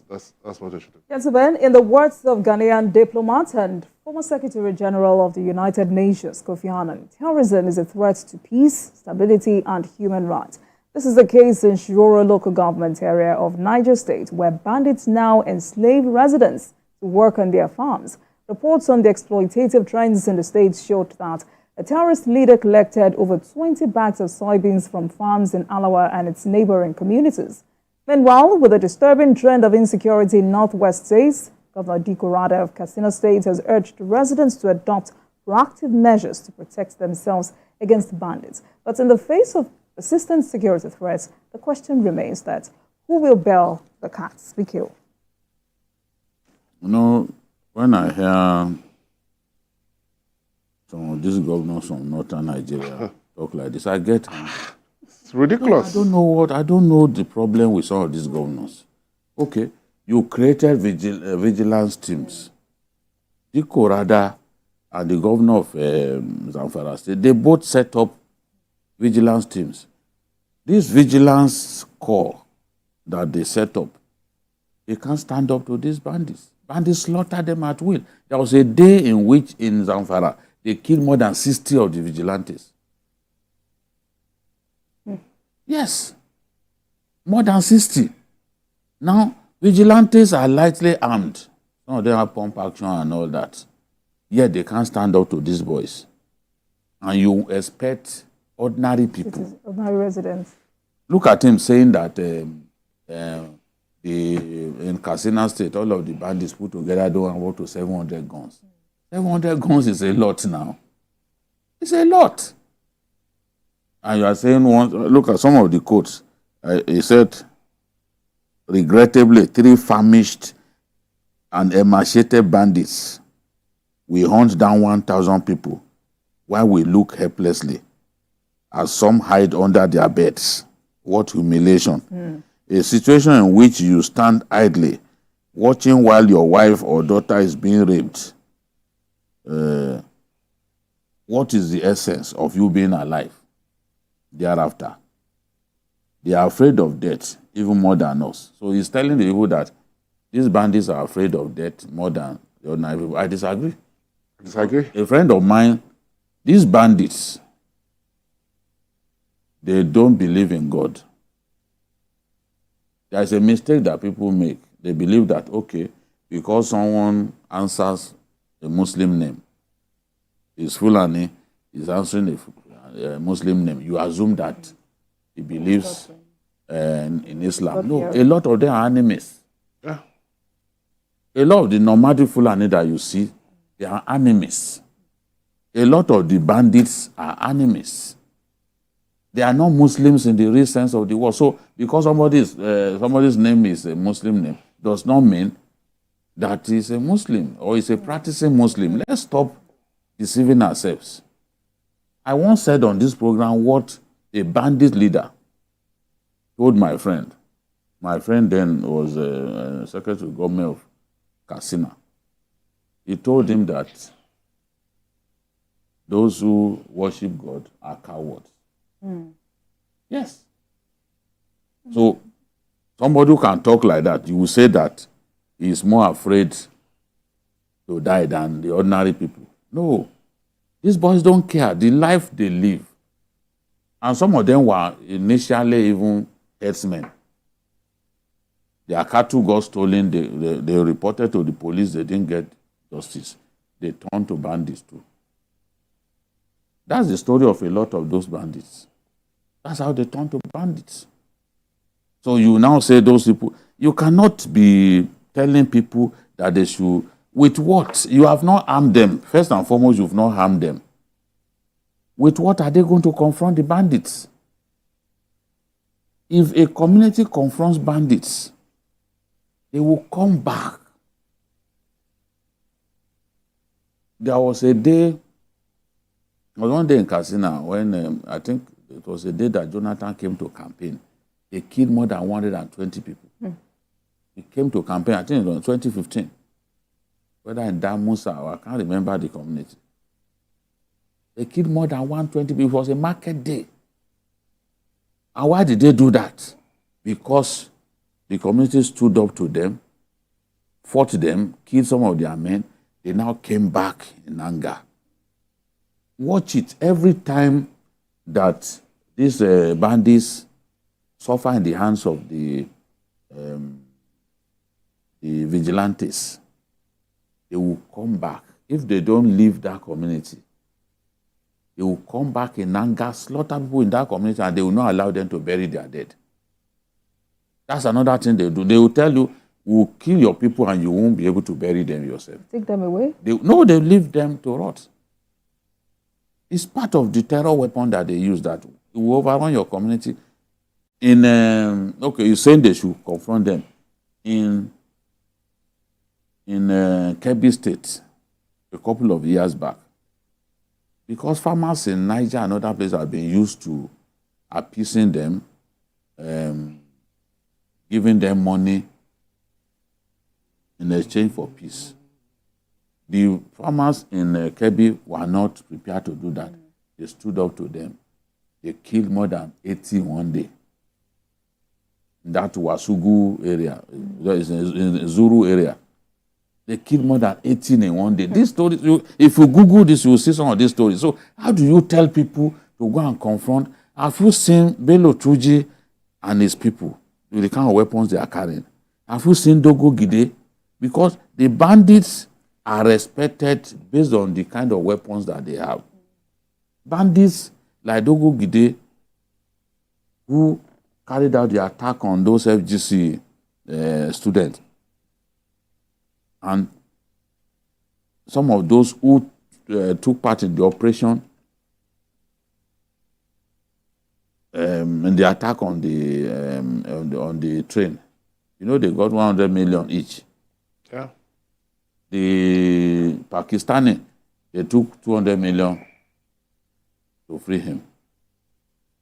That's what I should do. Yes, Ben, in the words of Ghanaian diplomat and former Secretary General of the United Nations, Kofi Annan, terrorism is a threat to peace, stability, and human rights. This is the case in Shiroro local government area of Niger State, where bandits now enslave residents to work on their farms. Reports on the exploitative trends in the state showed that a terrorist leader collected over 20 bags of soybeans from farms in Alawa and its neighboring communities. Meanwhile, with a disturbing trend of insecurity in northwest states, Governor Dikko Umar Radda of Katsina State has urged residents to adopt proactive measures to protect themselves against bandits. But in the face of persistent security threats, the question remains that who will bail the cats we kill? You know, when I hear some of these governors from northern Nigeria talk like this, I get angry. It's ridiculous. I don't know the problem with some of these governors. Okay, you created vigilance teams. Dikko Umar Radda and the governor of Zamfara State, they both set up vigilance teams. This vigilance corps that they set up, they can't stand up to these bandits. Bandits slaughter them at will. There was a day in which in Zamfara, they killed more than 60 of the vigilantes. Yes, more than 60. Now, vigilantes are lightly armed. Some of them have pump action and all that. Yet they can't stand up to these boys. And you expect ordinary people. Ordinary residents. Look at him saying that in Katsina State, all of the bandits put together don't amount to 700 guns. 700 guns is a lot now. It's a lot. And you are saying, look at some of the quotes. He said, regrettably, 3 famished and emaciated bandits. We hunt down 1,000 people while we look helplessly as some hide under their beds. What humiliation. A situation in which you stand idly, watching while your wife or daughter is being raped. What is the essence of you being alive thereafter? They are afraid of death even more than us. So he's telling the people that these bandits are afraid of death more than the ordinary people. I disagree. A friend of mine, these bandits, they don't believe in God. There is a mistake that people make. They believe that, okay, because someone answers a Muslim name, is Fulani, is answering a Muslim name, you assume that he believes in Islam. No, a lot of them are enemies. Yeah. A lot of the nomadic Fulani that you see, they are enemies. A lot of the bandits are enemies. They are not Muslims in the real sense of the word. So, because somebody's name is a Muslim name, does not mean that he's a Muslim or is a practicing Muslim. Let's stop deceiving ourselves. I once said on this program what a bandit leader told my friend. My friend then was Secretary of Government of Katsina. He told him that those who worship God are cowards. Yes. So somebody who can talk like that, you will say that he is more afraid to die than the ordinary people. No. These boys don't care. The life they live. And some of them were initially even herdsmen. Their cattle got stolen. They reported to the police. They didn't get justice. They turned to bandits too. That's the story of a lot of those bandits. That's how they turn to bandits. So you now say those people, you cannot be telling people that they should, with what? You have not harmed them. First and foremost, you've not harmed them. With what are they going to confront the bandits? If a community confronts bandits, they will come back. There was a day, there was one day in Katsina when I think it was a day that Jonathan came to campaign. They killed more than 120 people. He came to campaign, I think it was in 2015. Whether in Damusa or I can't remember the community. They killed more than 120 people. It was a market day. And why did they do that? Because The community stood up to them, fought them, killed some of their men. They now came back in anger. Watch it. Every time that these bandits suffer in the hands of the vigilantes, they will come back. If they don't leave that community, they will come back in anger, slaughter people in that community, and they will not allow them to bury their dead. That's another thing they do. They will tell you, we'll kill your people and you won't be able to bury them yourself. Take them away? They leave them to rot. It's part of the terror weapon that they use, that will overrun your community. Okay, you're saying they should confront them. In Kebbi State, a couple of years back, because farmers in Niger and other places have been used to appeasing them, giving them money in exchange for peace. The farmers in Kebbi were not prepared to do that. They stood up to them. They killed more than 80 one day. In that Wasugu area, in Zuru area. They killed more than 18 in one day. These stories, if you Google this, you will see some of these stories. So how do you tell people to go and confront? Have you seen Bello Tuji and his people with the kind of weapons they are carrying? Have you seen Dogo Gide? Because the bandits are respected based on the kind of weapons that they have. Bandits like Dogo Gide, who carried out the attack on those FGC students, and some of those who took part in the operation, in the attack on the train, they got 100 million each. Yeah. The Pakistani, they took 200 million to free him.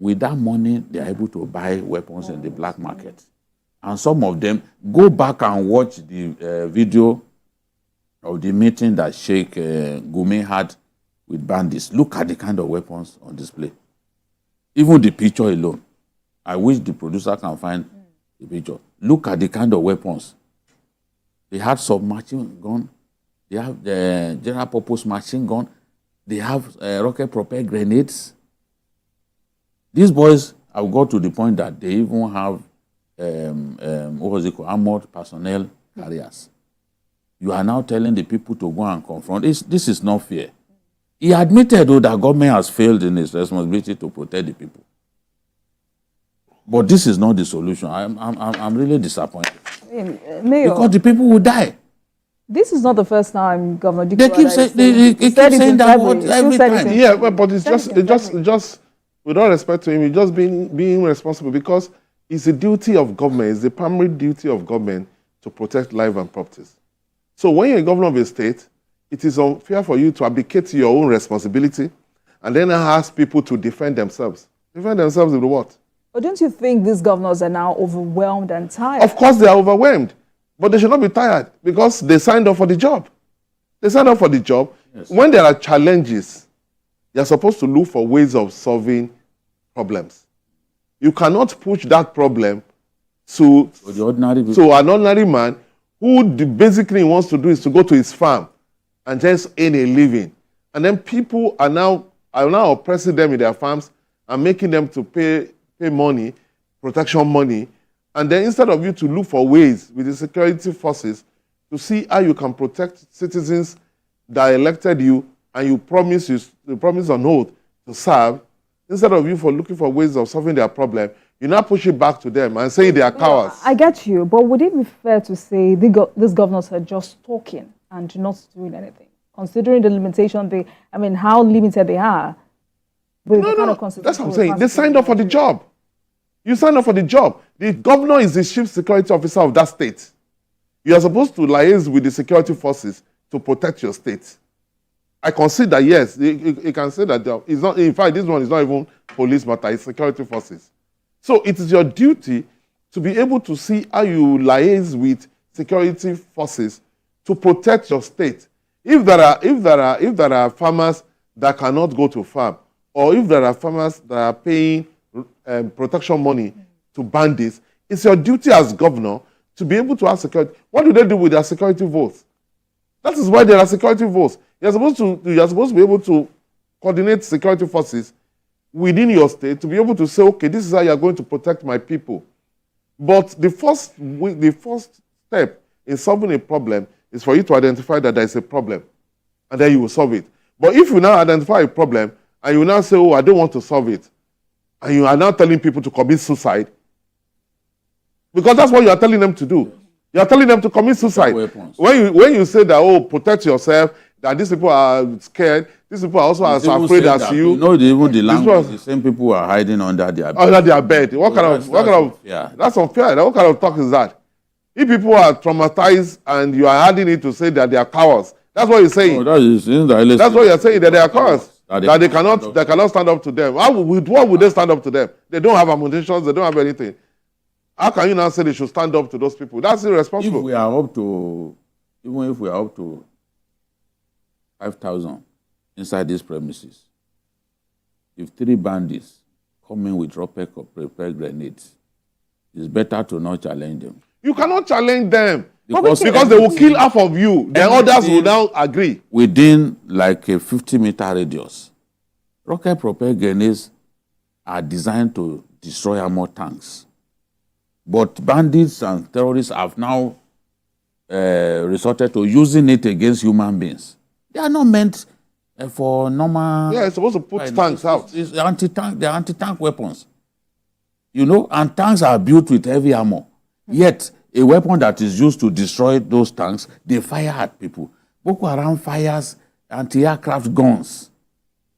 With that money, they are able to buy weapons in the black market. And some of them, go back and watch the video of the meeting that Sheikh Gumi had with bandits. Look at the kind of weapons on display. Even the picture alone. I wish the producer can find the picture. Look at the kind of weapons. They have submachine gun. They have the general purpose machine gun. They have rocket-propelled grenades. These boys have got to the point that they even have armored personnel carriers. You are now telling the people to go and confront. This is not fair. He admitted, though, that government has failed in its responsibility to protect the people. But this is not the solution. I'm really disappointed. Mayor, because the people will die. This is not the first time Governor Dikko They keep saying that word every time. Yeah, but it's just with all respect to him, he's just being responsible, because it's the duty of government, it's the primary duty of government to protect life and properties. So when you're a governor of a state, it is unfair for you to abdicate to your own responsibility and then ask people to defend themselves. Defend themselves with what? But don't you think these governors are now overwhelmed and tired? Of course they are overwhelmed, but they should not be tired, because they signed up for the job. They signed up for the job. Yes. When there are challenges, you're supposed to look for ways of solving problems. You cannot push that problem to an ordinary man who basically wants to do is to go to his farm and just earn a living. And then people are now oppressing them in their farms and making them to pay money, protection money. And then instead of you to look for ways with the security forces to see how you can protect citizens that elected you and you promise on oath to serve, instead of you for looking for ways of solving their problem, you now push it back to them and say they are cowards. I get you, but would it be fair to say these governors are just talking and not doing anything, considering the limitation how limited they are? That's what I'm saying. They signed up for the job. You signed up for the job. The governor is the chief security officer of that state. You are supposed to liaise with the security forces to protect your state. I consider, yes, you can say that it's not. In fact, this one is not even police matter, it's security forces. So it is your duty to be able to see how you liaise with security forces to protect your state. If there are farmers that cannot go to farm, or if there are farmers that are paying protection money to bandits, It's your duty as governor to be able to have security. What do they do with their security votes? That is why there are security votes. You're supposed to be able to coordinate security forces within your state to be able to say, okay, this is how you're going to protect my people. But the first step in solving a problem is for you to identify that there is a problem, and then you will solve it. But if you now identify a problem and you now say, oh, I don't want to solve it, and you are now telling people to commit suicide, because that's what you are telling them to do. You are telling them to commit suicide. When you say that, oh, protect yourself, that these people are scared, these people are also as afraid as you. You know, even the language, the same people are hiding under their bed. Under their bed. What kind of unfair. That's unfair. What kind of talk is that? If people are traumatized and you are adding it to say that they are cowards, that's what you're saying. No, that's what you're saying, that they are cowards. That they cannot stand up to them. With what would they stand up to them? They don't have ammunition, they don't have anything. How can you now say they should stand up to those people? That's irresponsible. Even if we are up to 5,000 inside these premises, if 3 bandits come in with rocket or prepared grenades, it's better to not challenge them. You cannot challenge them because they will kill half of you. The others will now agree. Within like a 50-meter radius, rocket propelled grenades are designed to destroy armor tanks. But bandits and terrorists have now resorted to using it against human beings. They are not meant for normal... Yeah, it's supposed to put tanks out. It's anti-tank, they're anti-tank weapons. You know, and tanks are built with heavy armor. Yet, a weapon that is used to destroy those tanks, they fire at people. Boko Haram fires anti-aircraft guns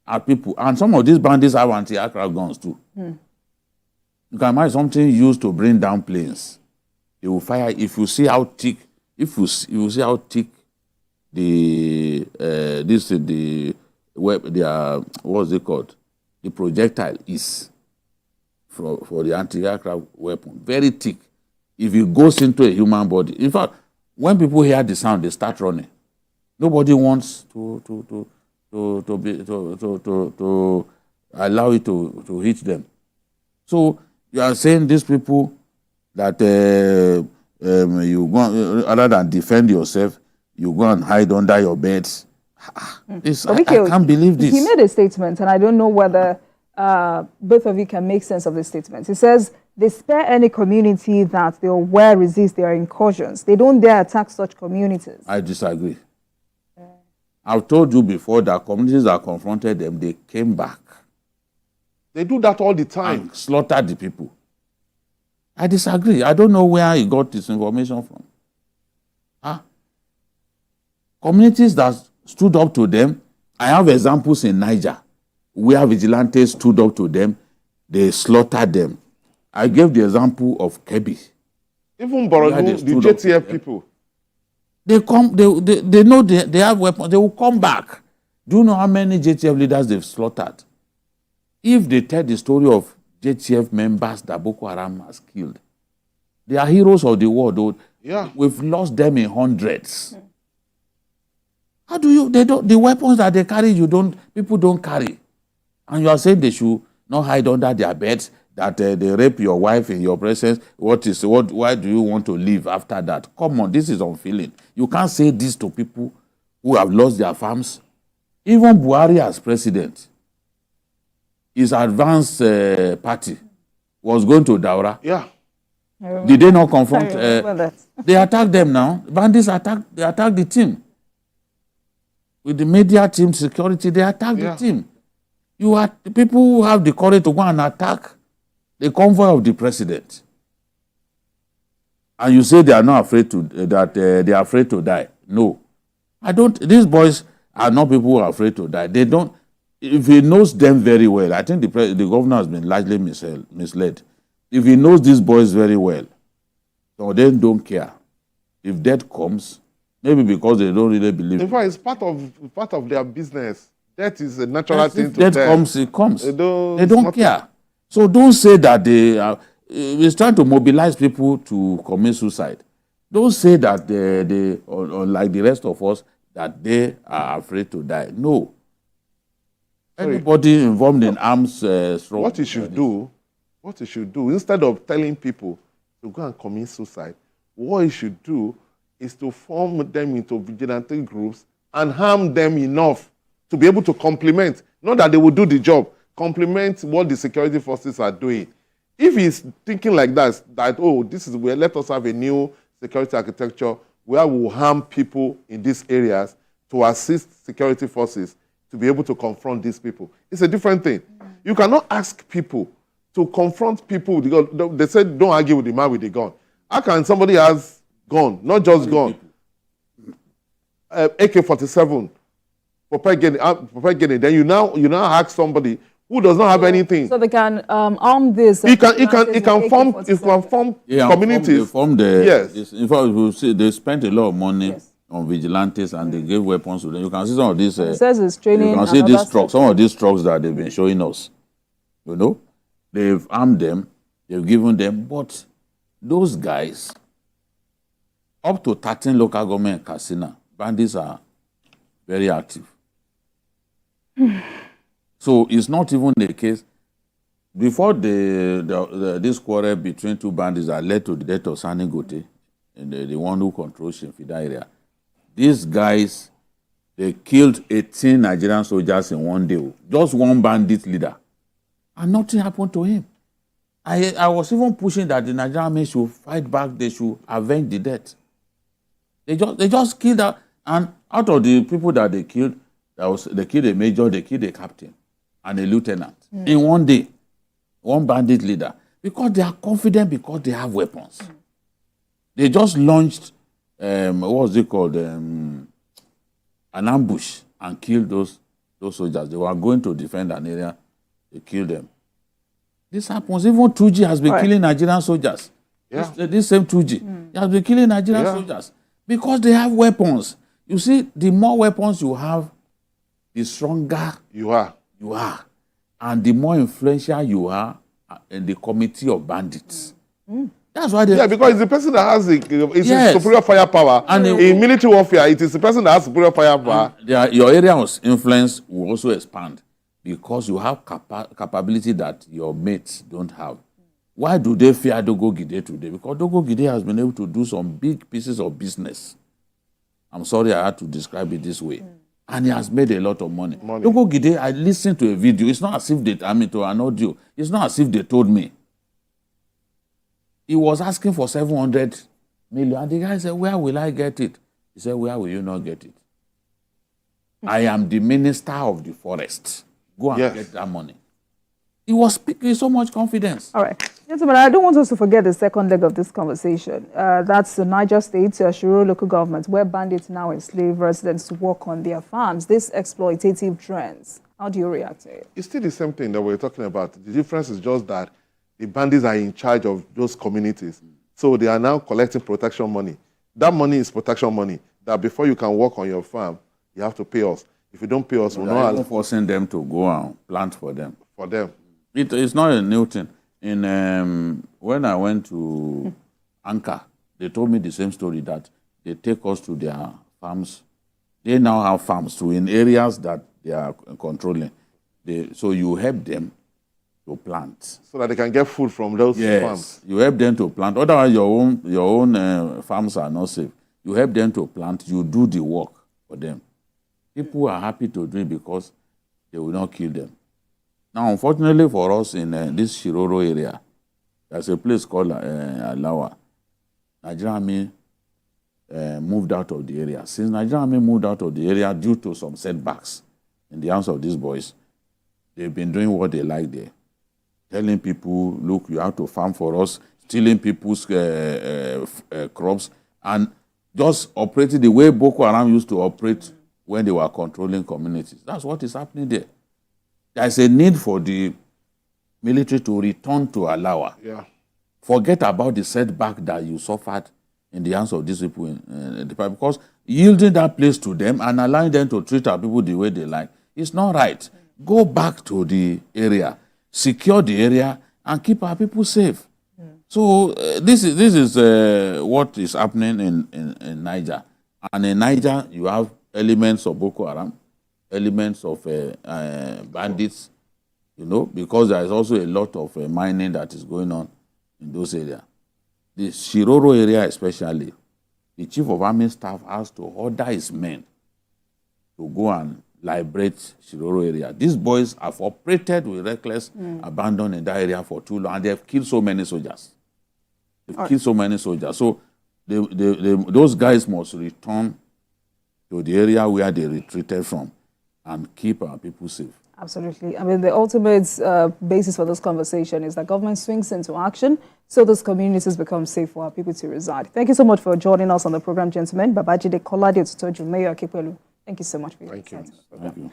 at people. And some of these bandits have anti-aircraft guns too. You can imagine something used to bring down planes. They will fire. If you see how thick, what's it called? The projectile is for the anti-aircraft weapon. Very thick. If it goes into a human body. In fact, when people hear the sound, they start running. Nobody wants to allow it to hit them. So you are saying these people that you go, other than defend yourself, you go and hide under your beds. I can't believe this. He made a statement, and I don't know whether both of you can make sense of this statement. He says, they spare any community that they are aware resist their incursions. They don't dare attack such communities. I disagree. I've told you before that communities that confronted them, they came back. They do that all the time. And slaughtered the people. I disagree. I don't know where he got this information from. Communities that stood up to them, I have examples in Niger where vigilantes stood up to them, they slaughtered them. I gave the example of Kebbi. Even Boronu, the JTF people. They know they have weapons, they will come back. Do you know how many JTF leaders they've slaughtered? If they tell the story of JTF members that Boko Haram has killed, they are heroes of the world. Yeah. We've lost them in hundreds. How do you, the weapons that they carry, people don't carry. And you are saying they should not hide under their beds, that they rape your wife in your presence. Why do you want to live after that? Come on, this is unfeeling. You can't say this to people who have lost their farms. Even Buhari as president, his advanced party was going to Daura. Yeah. Did they not confront? They attacked them now. Bandits attacked the team. With the media team, security, they attacked the team. You are the people who have the courage to go and attack the convoy of the president. And you say they are not afraid they are afraid to die. No. These boys are not people who are afraid to die. They don't. If he knows them very well, I think the governor has been largely misled. If he knows these boys very well, so they don't care. If death comes, maybe because they don't really believe. In fact, it's part of their business. Death is a natural thing to them. Death comes, it comes. They don't care. So don't say that they are. It's trying to mobilize people to commit suicide. Don't say that they like the rest of us, that they are afraid to die. No. Anybody involved in arms struggle. What you should do, instead of telling people to go and commit suicide, what he should do is to form them into vigilante groups and harm them enough to be able to complement, not that they will do the job, complement what the security forces are doing. If he's thinking like that, oh, this is where, let us have a new security architecture where we'll harm people in these areas to assist security forces to be able to confront these people. It's a different thing. You cannot ask people to confront people with the gun. They said, don't argue with the man with the gun. How can somebody has gun, not just gun, AK-47, then you now ask somebody who does not have anything. So they can arm this. He can form communities. Yes. In fact, you see, they spent a lot of money on vigilantes and they gave weapons to them. You can see some of these. It says it's training. You can see these trucks. Some of these trucks that they've been showing us. You know, they've armed them. They've given them, but those guys, up to 13 local government in Katsina, bandits are very active. So it's not even the case. Before this quarrel between two bandits that led to the death of Sani Gote, and the one who controls Shimfida area, these guys, they killed 18 Nigerian soldiers in one day. Just one bandit leader. And nothing happened to him. I was even pushing that the Nigerian army should fight back. They should avenge the death. They just killed that. And out of the people that they killed, they killed a major, they killed a captain and a lieutenant in one day. One bandit leader. Because they are confident, because they have weapons. They just launched, what was it called, an ambush and killed those soldiers. They were going to defend an area. They killed them. This happens. Even 2G has been killing Nigerian soldiers. Yeah. This same 2G has been killing Nigerian soldiers because they have weapons. You see, the more weapons you have, the stronger you are. And the more influential you are in the committee of bandits. That's why they... because it's the person that has superior firepower. And in military warfare, it is the person that has superior firepower. Your area of influence will also expand because you have capability that your mates don't have. Why do they fear Dogo Gide today? Because Dogo Gide has been able to do some big pieces of business. I'm sorry I had to describe it this way. And he has made a lot of money. Dogo Gide, I listened to a video. It's not as if to an audio. It's not as if they told me. He was asking for 700 million. And the guy said, where will I get it? He said, where will you not get it? I am the minister of the forest. Go and get that money. He was speaking with so much confidence. All right. Gentlemen, I don't want us to forget the second leg of this conversation. That's the Niger State, Shiro local government, where bandits now enslave residents to work on their farms. These exploitative trends. How do you react to it? It's still the same thing that we're talking about. The difference is just that the bandits are in charge of those communities. So they are now collecting protection money. That money is protection money. That before you can work on your farm, you have to pay us. If you don't pay us, we're not forcing them to go and plant for them. For them. It's not a new thing. When I went to Anka, they told me the same story that they take us to their farms. They now have farms too in areas that they are controlling. So you help them to plant. So that they can get food from those farms. You help them to plant. Otherwise, your own farms are not safe. You help them to plant. You do the work for them. People are happy to do it because they will not kill them. Now, unfortunately for us in this Shiroro area, there's a place called Alawa. Nigerian Army moved out of the area. Since Nigerian Army moved out of the area due to some setbacks in the hands of these boys, they've been doing what they like there. Telling people, look, you have to farm for us, stealing people's crops, and just operating the way Boko Haram used to operate when they were controlling communities. That's what is happening there. There's a need for the military to return to Alawa. Yeah. Forget about the setback that you suffered in the hands of these people because yielding that place to them and allowing them to treat our people the way they like is not right. Go back to the area, secure the area, and keep our people safe. So this is what is happening in Niger. And in Niger, you have elements of Boko Haram, elements of bandits, because there is also a lot of mining that is going on in those areas. the Shiroro area especially, the chief of army staff has to order his men to go and liberate Shiroro area. These boys have operated with reckless abandon in that area for too long, and they have killed so many soldiers. They've killed so many soldiers. So those guys must return to the area where they retreated from and keep our people safe. Absolutely. I mean, the ultimate basis for this conversation is that government swings into action so those communities become safe for our people to reside. Thank you so much for joining us on the program, gentlemen. Babajide Kolade Tutoju, Mayor Akipelu. Thank you so much for your time. Thank you.